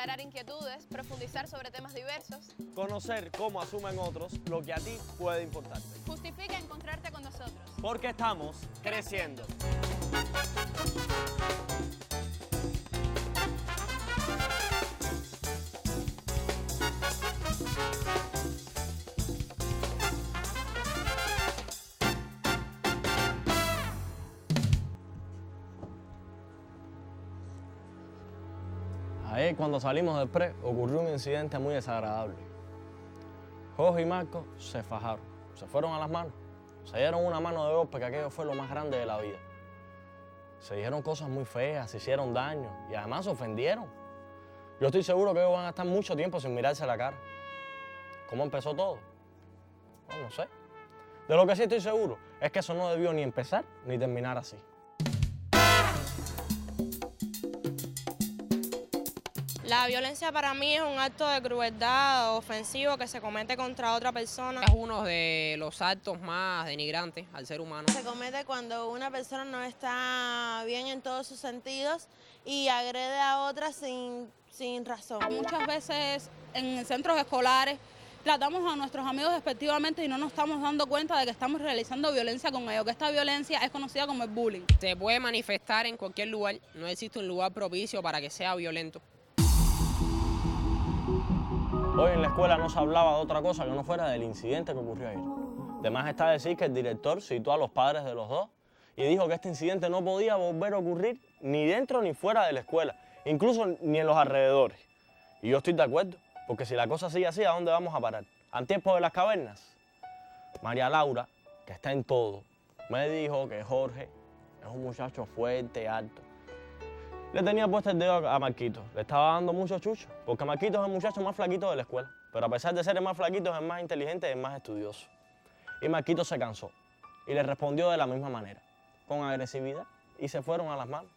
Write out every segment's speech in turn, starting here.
aclarar inquietudes, profundizar sobre temas diversos. Conocer cómo asumen otros lo que a ti puede importarte. Justifica encontrarte con nosotros. Porque estamos creciendo. Ayer, cuando salimos del pre, ocurrió un incidente muy desagradable. Jorge y Marco se fajaron, se fueron a las manos, se dieron una mano de golpe, que aquello fue lo más grande de la vida. Se dijeron cosas muy feas, se hicieron daño y además se ofendieron. Yo estoy seguro que ellos van a estar mucho tiempo sin mirarse a la cara. ¿Cómo empezó todo? No sé. De lo que sí estoy seguro es que eso no debió ni empezar ni terminar así. La violencia para mí es un acto de crueldad ofensivo que se comete contra otra persona. Es uno de los actos más denigrantes al ser humano. Se comete cuando una persona no está bien en todos sus sentidos y agrede a otra sin razón. Muchas veces en centros escolares tratamos a nuestros amigos despectivamente y no nos estamos dando cuenta de que estamos realizando violencia con ellos, que esta violencia es conocida como el bullying. Se puede manifestar en cualquier lugar, no existe un lugar propicio para que sea violento. Hoy en la escuela no se hablaba de otra cosa que no fuera del incidente que ocurrió ayer. Además está decir que el director citó a los padres de los dos y dijo que este incidente no podía volver a ocurrir ni dentro ni fuera de la escuela, incluso ni en los alrededores. Y yo estoy de acuerdo, porque si la cosa sigue así, ¿a dónde vamos a parar? ¿Al tiempo de las cavernas? María Laura, que está en todo, me dijo que Jorge es un muchacho fuerte, alto. Le tenía puesto el dedo a Marquito, le estaba dando mucho chucho, porque Marquito es el muchacho más flaquito de la escuela, pero a pesar de ser el más flaquito, es el más inteligente y el más estudioso. Y Marquito se cansó y le respondió de la misma manera, con agresividad, y se fueron a las manos.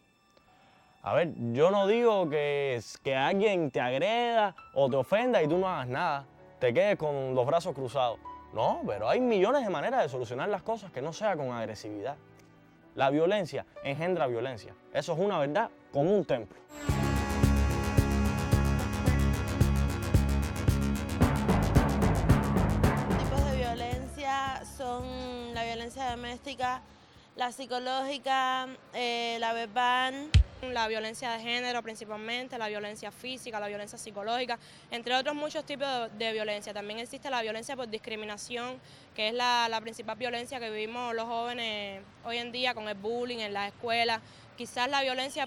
A ver, yo no digo que alguien te agreda o te ofenda y tú no hagas nada, te quedes con los brazos cruzados. No, pero hay millones de maneras de solucionar las cosas que no sea con agresividad. La violencia engendra violencia. Eso es una verdad como un templo. Los tipos de violencia son la violencia doméstica, la psicológica, la verbal. La violencia de género principalmente, la violencia física, la violencia psicológica, entre otros muchos tipos de violencia. También existe la violencia por discriminación, que es la principal violencia que vivimos los jóvenes hoy en día con el bullying en las escuelas. Quizás la violencia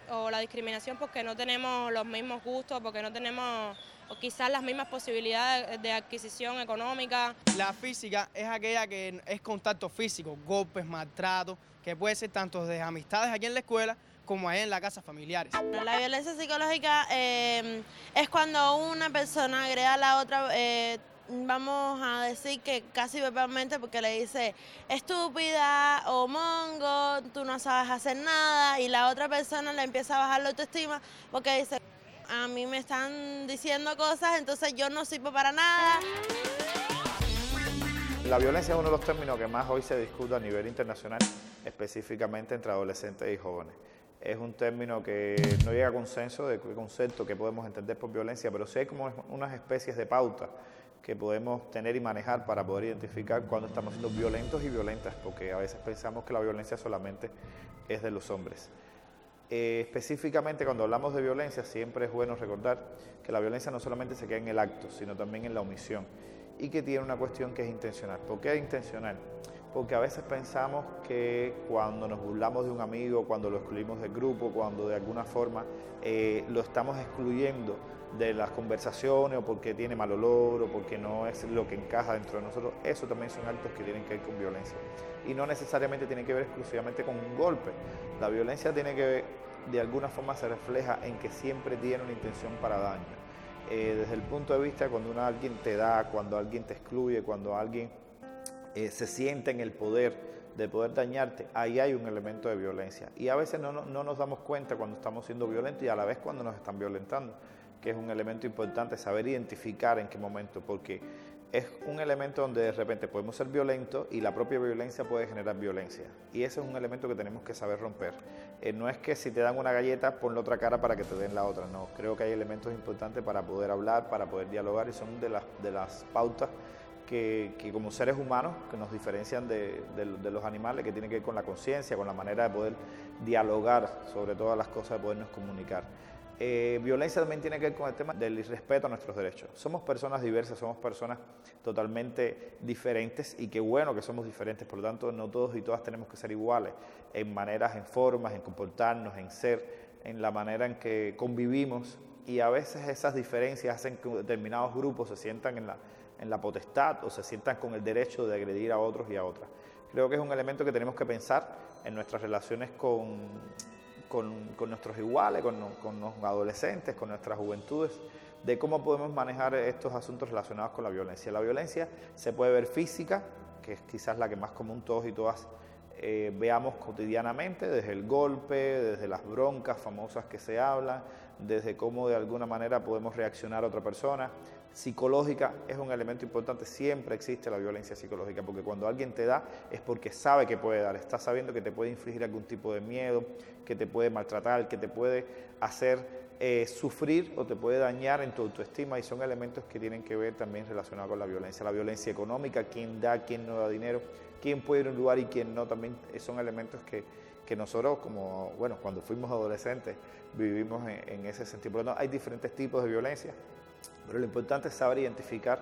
o la discriminación porque no tenemos los mismos gustos, porque no tenemos o quizás las mismas posibilidades de adquisición económica. La física es aquella que es contacto físico, golpes, maltrato, que puede ser tanto de amistades aquí en la escuela como allá en la casa familiares. La violencia psicológica es cuando una persona agrede a la otra, vamos a decir que casi verbalmente, porque le dice estúpida o mongo, tú no sabes hacer nada, y la otra persona le empieza a bajar la autoestima porque dice, a mí me están diciendo cosas, entonces yo no sirvo para nada. La violencia es uno de los términos que más hoy se discute a nivel internacional, específicamente entre adolescentes y jóvenes. Es un término que no llega a consenso de qué concepto que podemos entender por violencia, pero sí hay como unas especies de pautas que podemos tener y manejar para poder identificar cuando estamos siendo violentos y violentas, porque a veces pensamos que la violencia solamente es de los hombres. Específicamente cuando hablamos de violencia siempre es bueno recordar que la violencia no solamente se queda en el acto, sino también en la omisión, y que tiene una cuestión que es intencional. ¿Por qué es intencional? Porque a veces pensamos que cuando nos burlamos de un amigo, cuando lo excluimos del grupo, cuando de alguna forma lo estamos excluyendo de las conversaciones o porque tiene mal olor o porque no es lo que encaja dentro de nosotros, eso también son actos que tienen que ver con violencia. Y no necesariamente tienen que ver exclusivamente con un golpe. La violencia tiene que ver, de alguna forma se refleja en que siempre tiene una intención para daño. Desde el punto de vista cuando alguien te da, cuando alguien te excluye, cuando alguien se siente en el poder de poder dañarte, ahí hay un elemento de violencia. Y a veces no nos damos cuenta cuando estamos siendo violentos y a la vez cuando nos están violentando, que es un elemento importante saber identificar en qué momento, porque es un elemento donde de repente podemos ser violentos y la propia violencia puede generar violencia. Y ese es un elemento que tenemos que saber romper. No es que si te dan una galleta, ponle otra cara para que te den la otra. No, creo que hay elementos importantes para poder hablar, para poder dialogar, y son de las pautas que como seres humanos que nos diferencian de los animales, que tienen que ver con la conciencia, con la manera de poder dialogar sobre todas las cosas, de podernos comunicar. Violencia también tiene que ver con el tema del irrespeto a nuestros derechos. Somos personas diversas, somos personas totalmente diferentes, y qué bueno que somos diferentes, por lo tanto no todos y todas tenemos que ser iguales en maneras, en formas, en comportarnos, en ser, en la manera en que convivimos, y a veces esas diferencias hacen que determinados grupos se sientan en la potestad o se sientan con el derecho de agredir a otros y a otras. Creo que es un elemento que tenemos que pensar en nuestras relaciones con nuestros iguales, con los adolescentes, con nuestras juventudes, de cómo podemos manejar estos asuntos relacionados con la violencia. La violencia se puede ver física, que es quizás la que más común todos y todas veamos cotidianamente, desde el golpe, desde las broncas famosas que se hablan, desde cómo de alguna manera podemos reaccionar a otra persona. Psicológica es un elemento importante, siempre existe la violencia psicológica, porque cuando alguien te da es porque sabe que puede dar, está sabiendo que te puede infligir algún tipo de miedo, que te puede maltratar, que te puede hacer sufrir o te puede dañar en tu autoestima, y son elementos que tienen que ver también relacionados con la violencia económica, quién da, quién no da dinero, quién puede ir a un lugar y quién no, también son elementos que nosotros, como, bueno, cuando fuimos adolescentes, vivimos en ese sentido. Por lo tanto, hay diferentes tipos de violencia, pero lo importante es saber identificar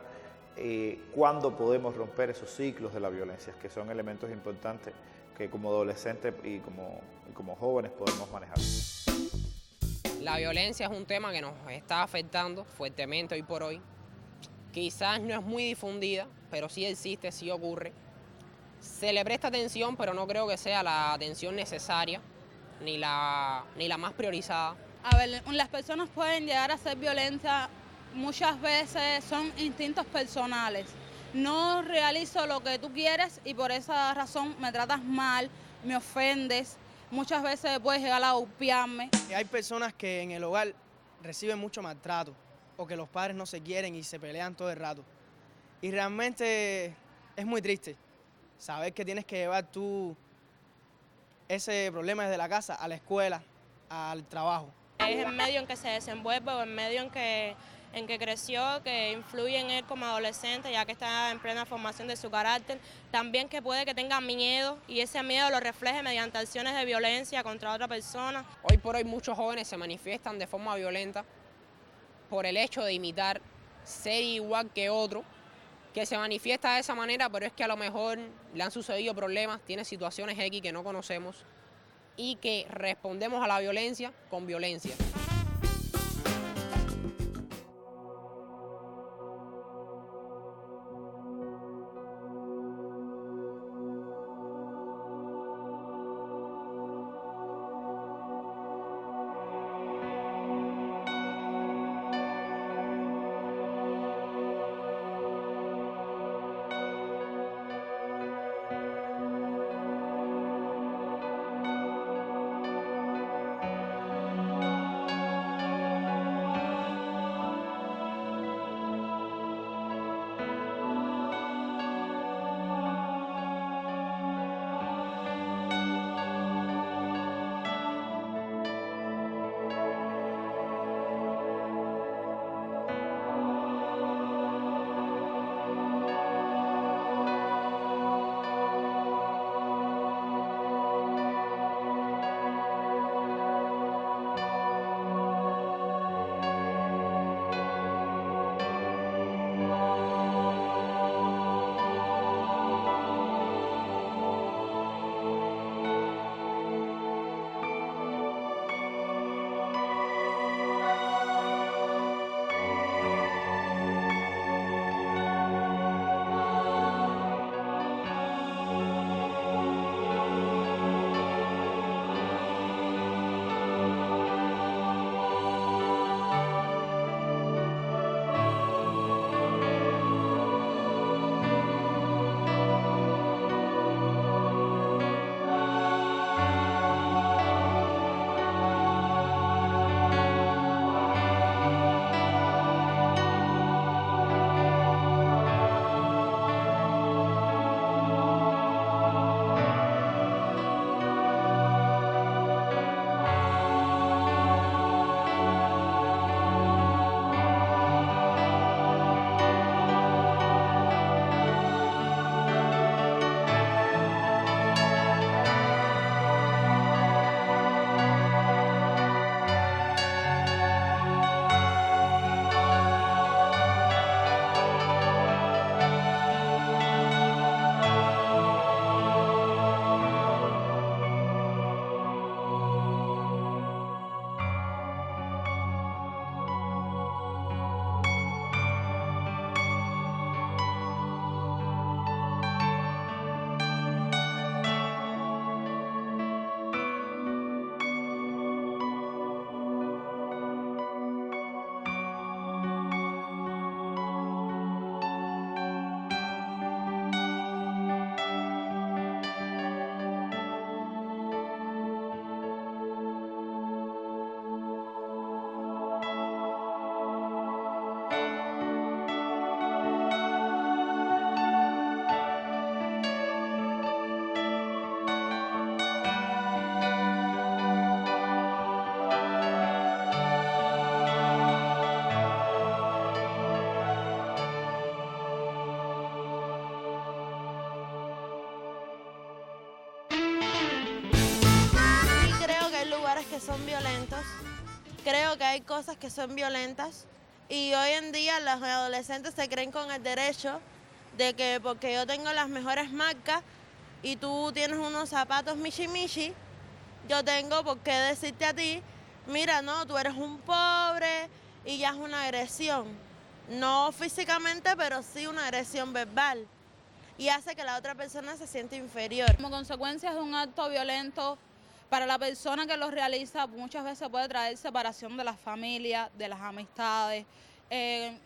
cuándo podemos romper esos ciclos de la violencia, que son elementos importantes que como adolescentes y como jóvenes podemos manejar. La violencia es un tema que nos está afectando fuertemente hoy por hoy. Quizás no es muy difundida, pero sí existe, sí ocurre. Se le presta atención, pero no creo que sea la atención necesaria, ni la más priorizada. A ver, las personas pueden llegar a hacer violencia, muchas veces son instintos personales. No realizo lo que tú quieres y por esa razón me tratas mal, me ofendes. Muchas veces puedes llegar a golpearme. Hay personas que en el hogar reciben mucho maltrato, o que los padres no se quieren y se pelean todo el rato. Y realmente es muy triste saber que tienes que llevar tú ese problema desde la casa a la escuela, al trabajo. Es el medio en que se desenvuelve o el medio en que creció, que influye en él como adolescente, ya que está en plena formación de su carácter. También que puede que tenga miedo y ese miedo lo refleje mediante acciones de violencia contra otra persona. Hoy por hoy muchos jóvenes se manifiestan de forma violenta por el hecho de imitar ser igual que otro, que se manifiesta de esa manera, pero es que a lo mejor le han sucedido problemas, tiene situaciones X que no conocemos y que respondemos a la violencia con violencia. violentos. Creo que hay cosas que son violentas y hoy en día los adolescentes se creen con el derecho de que porque yo tengo las mejores marcas y tú tienes unos zapatos michi michi, yo tengo por qué decirte a ti, mira, no, tú eres un pobre y ya es una agresión. No físicamente, pero sí una agresión verbal. Y hace que la otra persona se sienta inferior. Como consecuencia de un acto violento, para la persona que lo realiza muchas veces puede traer separación de la familia, de las amistades.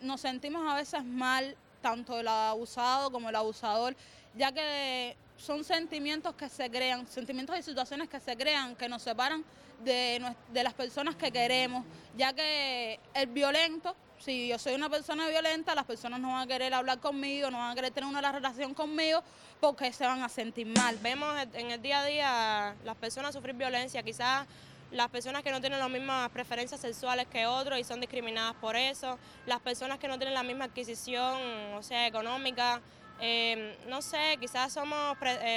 Nos sentimos a veces mal, tanto el abusado como el abusador, ya que son sentimientos que se crean, sentimientos y situaciones que se crean, que nos separan de las personas que queremos, ya que el violento, si yo soy una persona violenta, las personas no van a querer hablar conmigo, no van a querer tener una relación conmigo porque se van a sentir mal. Vemos en el día a día las personas sufrir violencia, quizás las personas que no tienen las mismas preferencias sexuales que otros y son discriminadas por eso, las personas que no tienen la misma adquisición, o sea, económica, no sé, quizás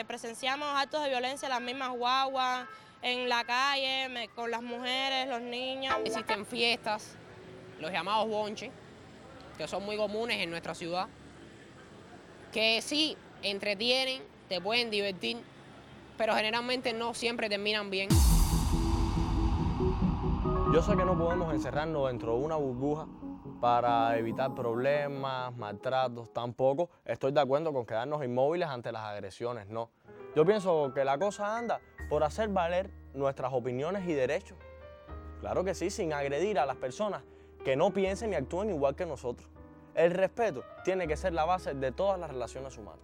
presenciamos actos de violencia en las mismas guaguas, en la calle, con las mujeres, los niños. Existen fiestas, los llamados bonches, que son muy comunes en nuestra ciudad, que sí entretienen, te pueden divertir, pero generalmente no siempre terminan bien. Yo sé que no podemos encerrarnos dentro de una burbuja para evitar problemas, maltratos, tampoco estoy de acuerdo con quedarnos inmóviles ante las agresiones, no. Yo pienso que la cosa anda por hacer valer nuestras opiniones y derechos. Claro que sí, sin agredir a las personas que no piensen y actúen igual que nosotros. El respeto tiene que ser la base de todas las relaciones humanas.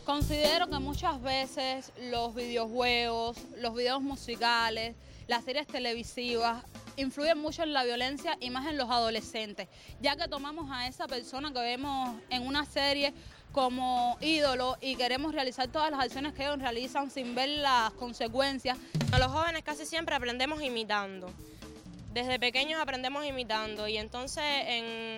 Considero que muchas veces los videojuegos, los videos musicales, las series televisivas influyen mucho en la violencia y más en los adolescentes, ya que tomamos a esa persona que vemos en una serie como ídolo y queremos realizar todas las acciones que ellos realizan sin ver las consecuencias. A los jóvenes casi siempre aprendemos imitando. Desde pequeños aprendemos imitando y entonces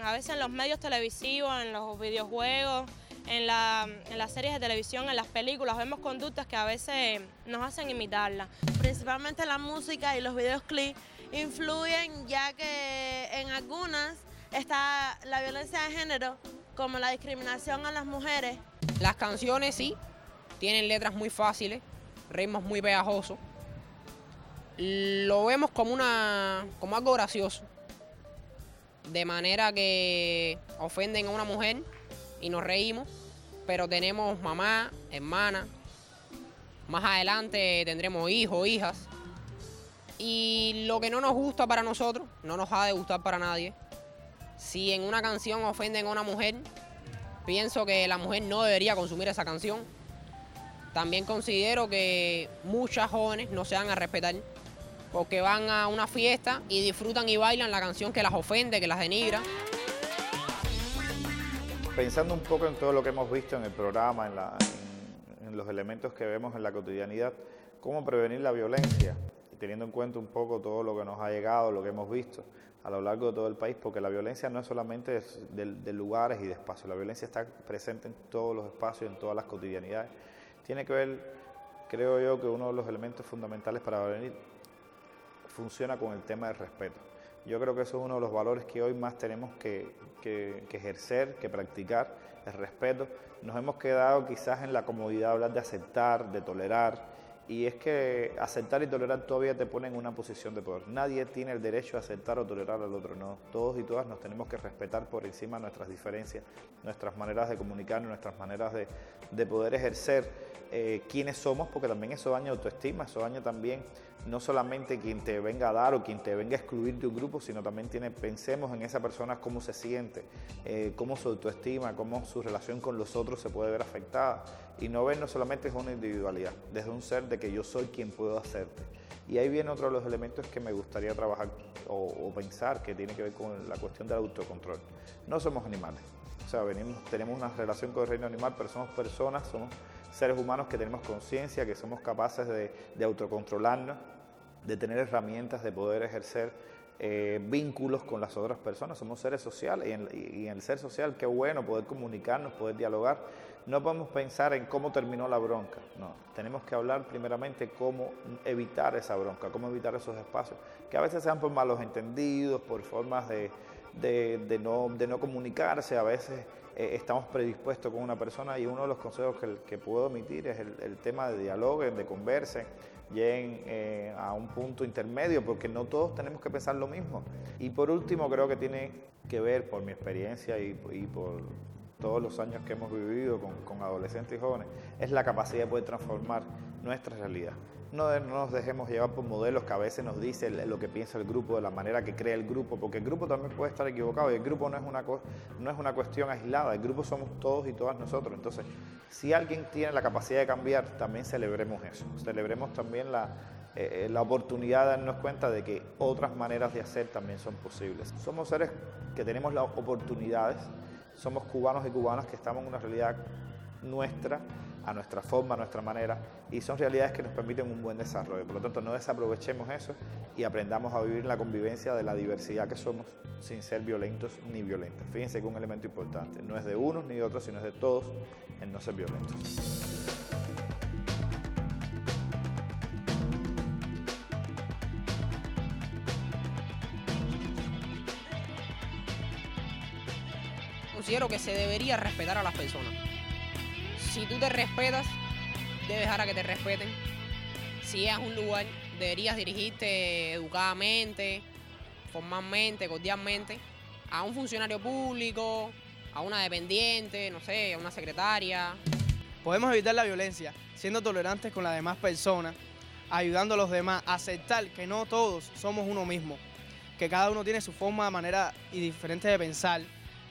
a veces en los medios televisivos, en los videojuegos, en las series de televisión, en las películas, vemos conductas que a veces nos hacen imitarlas. Principalmente la música y los videoclips influyen, ya que en algunas está la violencia de género, como la discriminación a las mujeres. Las canciones sí, tienen letras muy fáciles, ritmos muy pegajosos. Lo vemos como algo gracioso, de manera que ofenden a una mujer y nos reímos, pero tenemos mamá, hermana, más adelante tendremos hijos, hijas, y lo que no nos gusta para nosotros, no nos ha de gustar para nadie. Si en una canción ofenden a una mujer, pienso que la mujer no debería consumir esa canción. También considero que muchas jóvenes no se van a respetar porque van a una fiesta y disfrutan y bailan la canción que las ofende, que las denigra. Pensando un poco en todo lo que hemos visto en el programa, en los elementos que vemos en la cotidianidad, cómo prevenir la violencia, y teniendo en cuenta un poco todo lo que nos ha llegado, lo que hemos visto a lo largo de todo el país, porque la violencia no es solamente de lugares y de espacios, la violencia está presente en todos los espacios, en todas las cotidianidades. Tiene que ver, creo yo, que uno de los elementos fundamentales para prevenir funciona con el tema del respeto. Yo creo que eso es uno de los valores que hoy más tenemos que ejercer, que practicar, el respeto. Nos hemos quedado quizás en la comodidad de hablar de aceptar, de tolerar, y es que aceptar y tolerar todavía te ponen en una posición de poder. Nadie tiene el derecho a aceptar o tolerar al otro, no. Todos y todas nos tenemos que respetar por encima de nuestras diferencias, nuestras maneras de comunicarnos, nuestras maneras de poder ejercer quiénes somos, porque también eso daña autoestima, eso daña también no solamente quien te venga a dar o quien te venga a excluir de un grupo, sino también pensemos en esa persona cómo se siente, cómo su autoestima, cómo su relación con los otros se puede ver afectada. Y no vernos solamente desde una individualidad, desde un ser de que yo soy quien puedo hacerte. Y ahí viene otro de los elementos que me gustaría trabajar o pensar, que tiene que ver con la cuestión del autocontrol. No somos animales, o sea, tenemos una relación con el reino animal, pero somos personas, somos seres humanos que tenemos conciencia, que somos capaces de autocontrolarnos, de tener herramientas, de poder ejercer vínculos con las otras personas. Somos seres sociales y en el ser social, qué bueno poder comunicarnos, poder dialogar, no podemos pensar en cómo terminó la bronca, no. Tenemos que hablar primeramente cómo evitar esa bronca, cómo evitar esos espacios, que a veces sean por malos entendidos, por formas de no comunicarse, a veces estamos predispuestos con una persona, y uno de los consejos que puedo emitir es el tema de dialoguen, de conversen, lleguen a un punto intermedio, porque no todos tenemos que pensar lo mismo. Y por último, creo que tiene que ver, por mi experiencia y por todos los años que hemos vivido con adolescentes y jóvenes, es la capacidad de poder transformar nuestra realidad. No nos dejemos llevar por modelos que a veces nos dicen lo que piensa el grupo, de la manera que cree el grupo, porque el grupo también puede estar equivocado, y el grupo no es una cuestión aislada, el grupo somos todos y todas nosotros. Entonces, si alguien tiene la capacidad de cambiar, también celebremos eso, celebremos también la oportunidad de darnos cuenta de que otras maneras de hacer también son posibles. Somos seres que tenemos las oportunidades, somos cubanos y cubanas que estamos en una realidad nuestra, a nuestra forma, a nuestra manera, y son realidades que nos permiten un buen desarrollo. Por lo tanto, no desaprovechemos eso y aprendamos a vivir la convivencia de la diversidad que somos, sin ser violentos ni violentas. Fíjense que un elemento importante, no es de unos ni de otros, sino es de todos el no ser violentos. Considero que se debería respetar a las personas. Si tú te respetas, debes dejar a que te respeten. Si llegas a un lugar, deberías dirigirte educadamente, formalmente, cordialmente, a un funcionario público, a una dependiente, no sé, a una secretaria. Podemos evitar la violencia siendo tolerantes con las demás personas, ayudando a los demás, aceptar que no todos somos uno mismo, que cada uno tiene su forma, manera y diferente de pensar,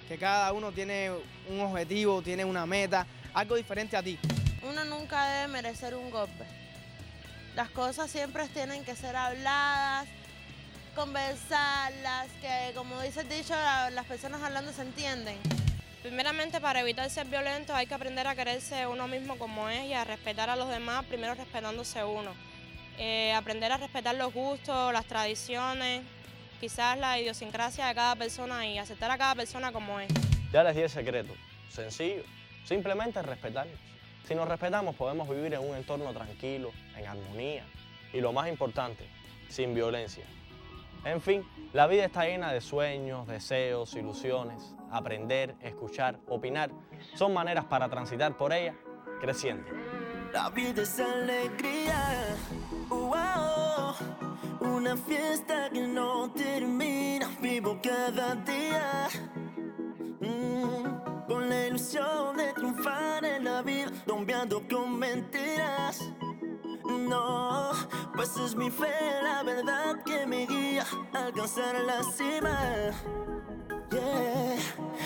que cada uno tiene un objetivo, tiene una meta, algo diferente a ti. Uno nunca debe merecer un golpe. Las cosas siempre tienen que ser habladas, conversarlas, que como dice el dicho, las personas hablando se entienden. Primeramente, para evitar ser violento hay que aprender a quererse uno mismo como es y a respetar a los demás, primero respetándose uno. Aprender a respetar los gustos, las tradiciones, quizás la idiosincrasia de cada persona y aceptar a cada persona como es. Ya les di el secreto, sencillo, simplemente respetarnos. Si nos respetamos podemos vivir en un entorno tranquilo, en armonía y lo más importante, sin violencia. En fin, la vida está llena de sueños, deseos, ilusiones. Aprender, escuchar, opinar son maneras para transitar por ella creciendo. La vida es alegría, una fiesta que no termina, vivo cada día. Con la ilusión de triunfar en la vida, bombeando con mentiras. No, pues es mi fe la verdad que me guía a alcanzar la cima. Yeah,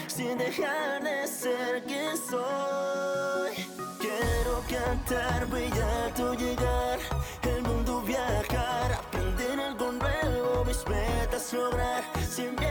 sin dejar de ser quien soy. Quiero cantar, brillar, tu llegar, el mundo viajar, aprender algo nuevo, mis metas lograr, sin miedo.